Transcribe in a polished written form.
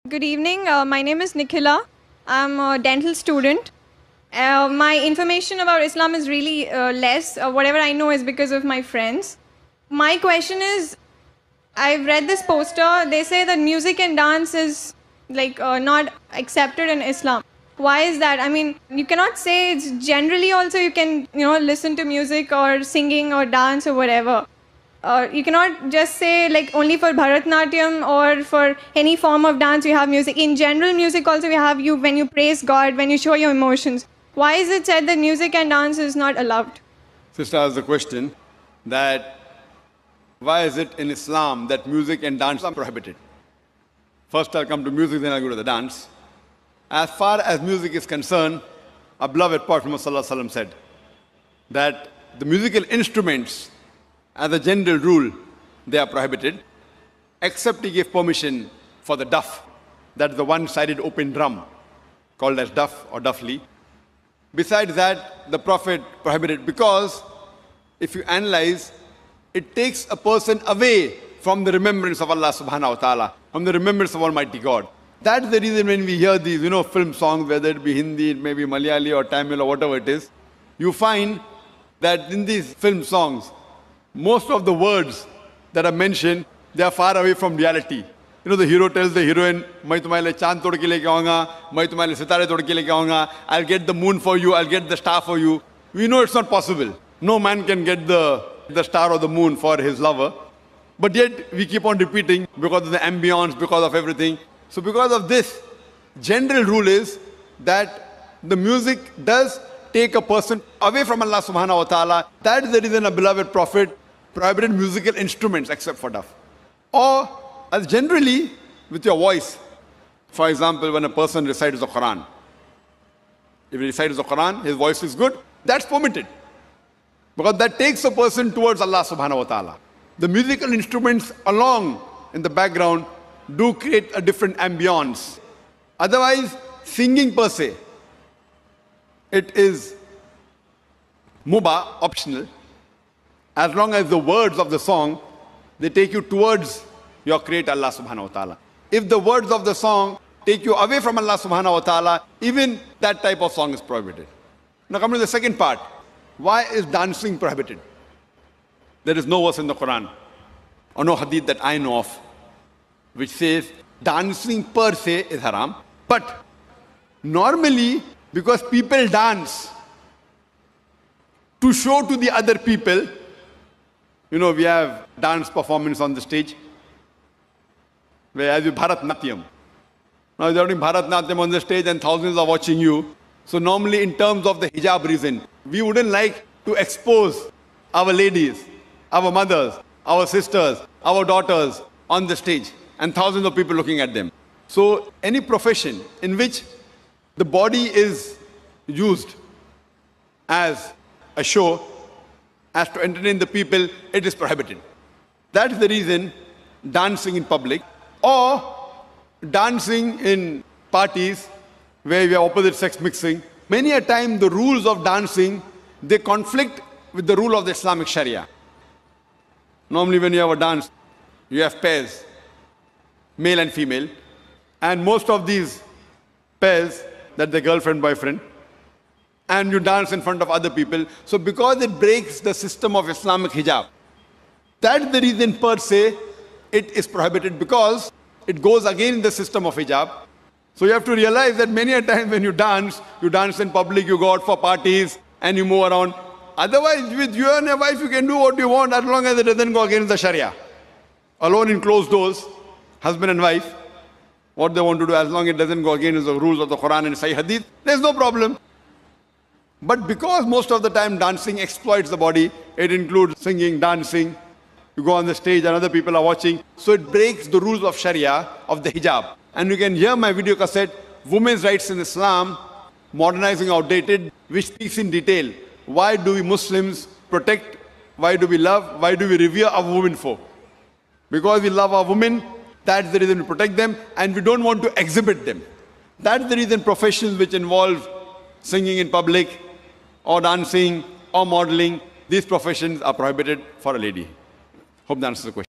Good evening. My name is Nikhila. I'm a dental student. My information about Islam is really less. Whatever I know is because of my friends. My question is, I've read this poster. They say that music and dance is not accepted in Islam. Why is that? I mean, you cannot say it's generally also you can listen to music or singing or dance or whatever. You cannot just say only for Bharatnatyam or for any form of dance you have music. In general music also we have you when you praise God, when you show your emotions. Why is it said that music and dance is not allowed? Sister asked the question that why is it in Islam that music and dance are prohibited? First I'll come to music, then I'll go to the dance. As far as music is concerned, our beloved Prophet Muhammad said that the musical instruments, as a general rule, they are prohibited, except he gave permission for the duff, that is the one-sided open drum, called as duff or duffli. Besides that, the Prophet prohibited because, if you analyze, it takes a person away from the remembrance of Allah subhanahu wa ta'ala, from the remembrance of Almighty God. That's the reason when we hear these, film songs, whether it be Hindi, it may be Malayali or Tamil or whatever it is, you find that in these film songs, most of the words that are mentioned, they are far away from reality. The hero tells the heroine, "Main tumhare liye chand tod ke leke aaunga, main tumhare liye sitare tod ke leke aaunga, I'll get the moon for you, I'll get the star for you." We know it's not possible. No man can get the star or the moon for his lover. But yet, we keep on repeating because of the ambience, because of everything. So because of this, general rule is that the music does take a person away from Allah subhanahu wa ta'ala. That is the reason a beloved Prophet prohibited musical instruments except for duff. Or, as generally, with your voice. For example, when a person recites the Quran. If he recites the Quran, his voice is good, that's permitted. Because that takes a person towards Allah subhanahu wa ta'ala. The musical instruments along in the background do create a different ambience. Otherwise, singing per se, it is mubah, optional, as long as the words of the song, they take you towards your Creator Allah subhanahu wa ta'ala. If the words of the song take you away from Allah subhanahu wa ta'ala, even that type of song is prohibited. Now come to the second part. Why is dancing prohibited? There is no verse in the Quran or no hadith that I know of which says dancing per se is haram. But normally, because people dance to show to the other people, we have dance performance on the stage, where as you Bharatnatyam. Now you're doing Bharatnatyam on the stage and thousands are watching you. So normally in terms of the hijab reason, we wouldn't like to expose our ladies, our mothers, our sisters, our daughters on the stage and thousands of people looking at them. So any profession in which the body is used as a show, as to entertain the people, it is prohibited. That is the reason dancing in public or dancing in parties where we have opposite sex mixing, many a time the rules of dancing, they conflict with the rule of the Islamic Sharia. Normally when you have a dance, you have pairs, male and female, and most of these pairs, that's the girlfriend, boyfriend, and you dance in front of other people. So because it breaks the system of Islamic hijab, that's the reason per se it is prohibited, because it goes against the system of hijab. So you have to realize that many a time when you dance in public, you go out for parties and you move around. Otherwise, with you and your wife, you can do what you want as long as it doesn't go against the Sharia. Alone in closed doors, husband and wife, what they want to do, as long as it doesn't go against the rules of the Quran and Sahih Hadith, there's no problem. But because most of the time dancing exploits the body, it includes singing, dancing, you go on the stage and other people are watching, so it breaks the rules of Sharia, of the hijab. And you can hear my video cassette, Women's Rights in Islam, Modernizing Outdated, which speaks in detail. Why do we Muslims protect, why do we love, why do we revere our women for? Because we love our women, that's the reason we protect them, and we don't want to exhibit them. That's the reason professions which involve singing in public, or dancing, or modeling, these professions are prohibited for a lady. Hope that answers the question.